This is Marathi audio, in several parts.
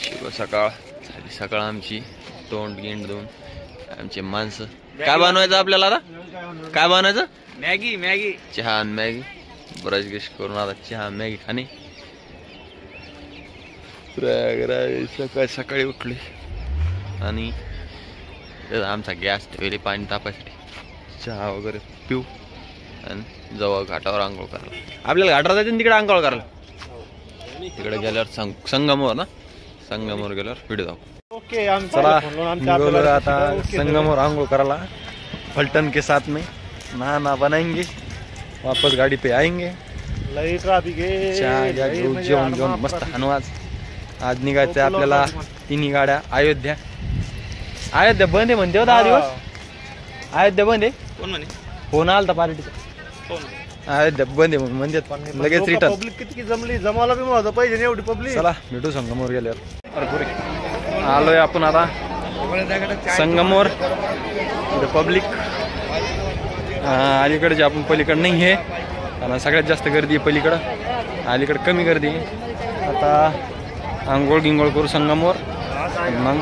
शुभ सकाळ झाली सकाळ आमची. तोंड गिंड धुवून आमचे माणसं. काय बनवायचं आपल्याला आता? काय बनवायचं? मॅगी. मॅगी चहा आणि मॅगी. ब्रश गिश करून आता चहा मॅगी खाणे. सकाळी सकाळी उठले आणि आमचा गॅस ठेवले पाणी तापायसाठी. चहा वगैरे पिऊ आणि जाऊ घाटावर आंघोळ करायला. आपल्याला घाटावर जायचं तिकडे आंघोळ करायला. तिकडे गेल्यावर संगमवर ना, संगमवर गेल्यावर व्हिडिओ दाखव. चला निघालो आता संगमवर आंघोळ करायला. फलटन के साथ में नहाना बनाएंगे, वापस गाड़ी पे आएंगे. जेवण घेऊन मस्त हनवाज. आज निघायचं आपल्याला तिन्ही गाड्या. अयोध्या बंद आहे म्हणते होता 10 दिवस. अयोध्या बंद आहे. कोण म्हणे? फोन आला पार्टीचा. अयोध्या बंद आहे म्हणजे लगेच रिटर्न. पब्लिक किती जमली, जमाला बी माझं पाहिजे एवढी पब्लिक. चला भेटू संगमवर गेल्यावर. आलोय आपण आता संगमवर. पब्लिक अलीकडे आपण पलीकडे नाही आहे कारण सगळ्यात जास्त गर्दी आहे पलीकडं. अलीकडे कमी गर्दी आहे. आता आंघोळ गिंघोळ करू संगमवर, मग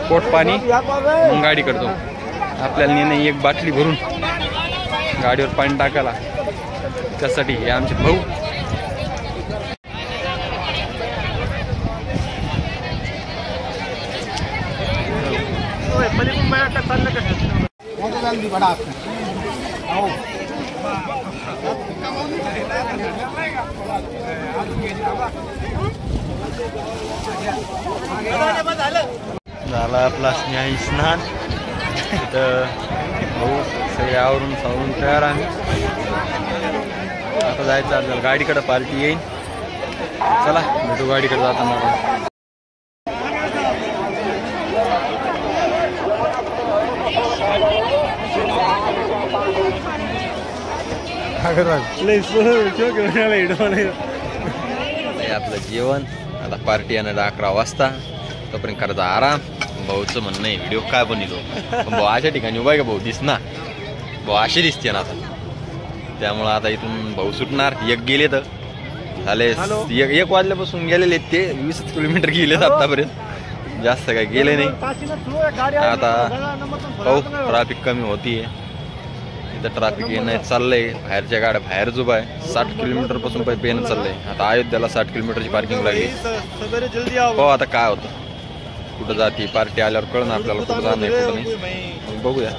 पोट पाणी, मग गाडी करतो. आपल्याला नेणे एक बाटली भरून गाडीवर पाणी टाकायला. त्यासाठी हे आमचे भाऊ. झाला आपला स्नान. तिथं भाऊ सगळे आवरून सावरून तयार आम्ही. आता जायचं आपल्याला गाडीकडे. पार्टी येईल. चला भेटू गाडीकडे जाताना. आपलं जेवण आता. पार्टी येणार 11 वाजता. तोपर्यंत करायचा आराम. भाऊचं म्हणणं आहे व्हिडिओ काय बनवतो. पण भाऊ अशा ठिकाणी उभा आहे का भाऊ दिस ना. भाऊ अशी दिसते ना आता. त्यामुळं आता इथून भाऊ सुटणार. एक गेले तर झाले. एक वाजल्यापासून गेलेले ते 20 किलोमीटर गेलेत आतापर्यंत. जास्त काय गेले नाही. आता भाऊ ट्रॅफिक कमी होतीये. इथं ट्रॅफिक येणं चाललंय. बाहेरच्या गाड्या बाहेरच उभा आहे. 60 किलोमीटर पासून पेन चाललंय. आता अयोध्याला 60 किलोमीटरची पार्किंग लागली. हो आता काय होतं कुठं जाते पार्टी आल्यावर कळणं आपल्याला कुठं जाणं कुठं नाही. बघूया.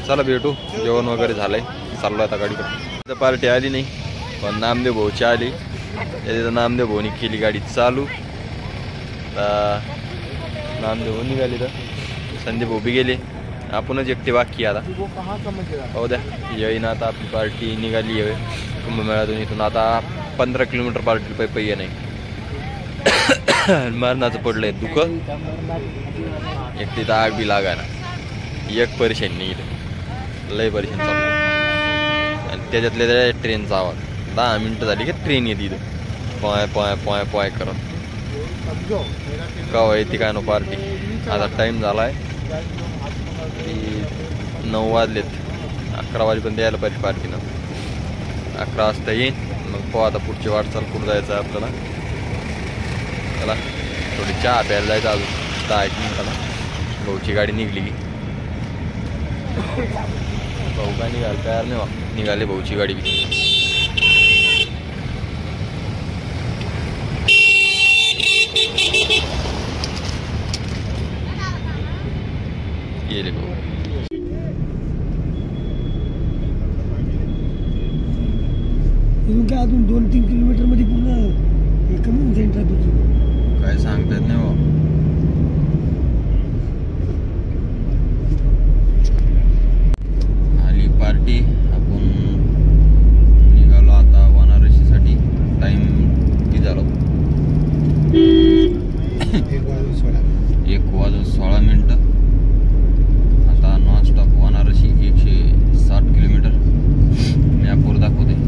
चला भेटू. जेवण वगैरे झालंय. चाललो आता गाडीकडे. पार्टी आली नाही पण नामदेव भाऊची आली. तिथं नामदेव भाऊनी केली गाडी चालू. नामदेव भाऊ निघाली तर संदीप भाऊ बी गेले. आपणच एकटे बाकी आता. हो द्या येईन. आता आपली पार्टी निघाली आहे कुंभमेळ्यातून. इथून आता 15 किलोमीटर पार्टी पै नाही. मरणाचं पडलंय दुःख. एक तिथं आग बी लागायला. एक परेशान नाही इथं. लय परेशान चालू. आणि त्याच्यातल्या ट्रेनचा आवाज. 10 मिनिटं झाली की ट्रेन येते इथं पॉय पॉय पॉय पॉय करत. का येते काय नो पार्टी. आता टाईम झालाय 9 वाजलेत. 11 वाजेपर्यंत यायला पाहिजे पार्टीनं. 11 वाजता येईन. मग पाहू आता पुढची वाटचाल कुठं जायचं आहे आपल्याला. चला थोडी चहा प्यायला जायचं अजून 10-1 मिनिटाला. भाऊची गाडी निघली की. भाऊ काय निघाल तयार नाही. निघाले भाऊची गाडी बी. गेले भाऊ. काय अजून 2-3 किलोमीटर मध्ये पूर्ण हे कमी होऊन जाईल ट्रॅफिक. काय सांगतात नाही भाऊ. आली पार्टी. आपण निघालो आता बनारसीसाठी. टाइम किती झाला? 1 वाजून 16 मिनिटं. आता नॉनस्टॉप बनारसी 160 किलोमीटर मॅपवर दाखवते.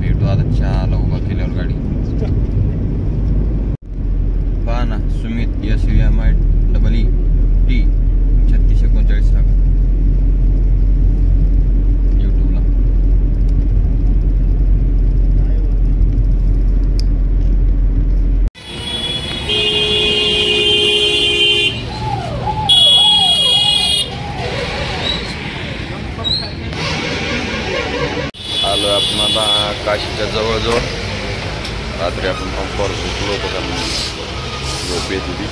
भेटू आता चहाला उभा केल्यावर गाडी. आपण आता काशीच्या जवळजवळ. रात्री आपण पंपावर झोपलो होतो कारण झोप येत होती.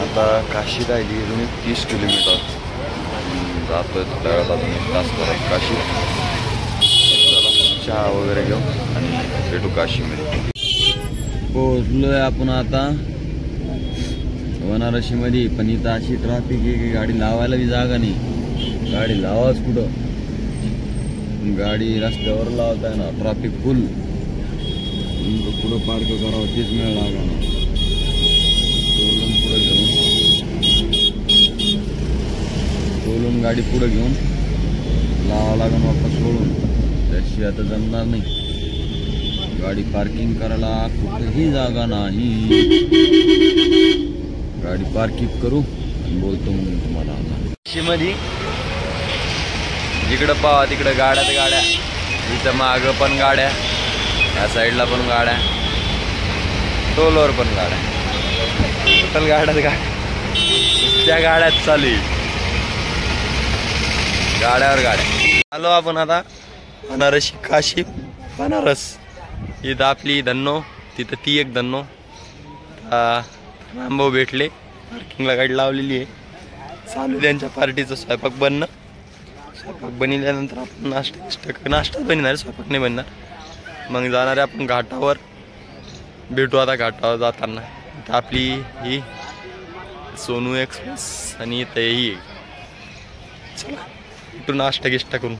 आता काशी राहिली अजून 30 किलोमीटर. जातोय थोड्या वेळात अजून 1 तास परत काशी. चला चहा वगैरे घेऊ आणि भेटू काशीमध्ये. पोहोचलोय आपण आता बनारसीमध्ये. पण इथं अशी ट्रॅफिक आहे की गाडी लावायला बी जागा नाही. गाडी लावाच कुठं, गाडी रस्त्यावर लावताय ना, ट्रॅफिक फुल. पुढं पार्क करावं तेच मिळ लागा ना. पुढं घेऊन सोलून गाडी पुढं घेऊन लावा लागून वापस सोडून. त्याशिवाय आता जमणार नाही. गाडी पार्किंग करायला कुठेही जागा नाही. गाडी पार्किंग करू आणि बोलतो म्हणून तुम्हाला. मध्ये जिकडं पाहा तिकडं गाड्यात गाड्या. इथं मागं पण गाड्या, या साईडला पण गाड्या, टोलवर पण गाड्या. टोटल गाड्यात गाड्या. त्या गाड्यात चालू आहे, गाड्यावर गाड्या. आलो आपण आता बनारसी काशी बनारस. इथं आपली धन्नो, तिथं ती एक धन्नो. रामभाऊ भेटले, पार्किंगला गाडी लावलेली आहे. चालू त्यांच्या पार्टीचं स्वयंपाक बनणं. स्वयंपाक बनल्यानंतर आपण नाश्ता बनणार, स्वयंपाक नाही बनणार. मग जाणार आहे आपण घाटावर. भेटू आता घाटावर जाताना. इथं आपली ही सोनू एक्सप्रेस आणि इथं ही. चला भेटू नाश्ता गिष्टा करून.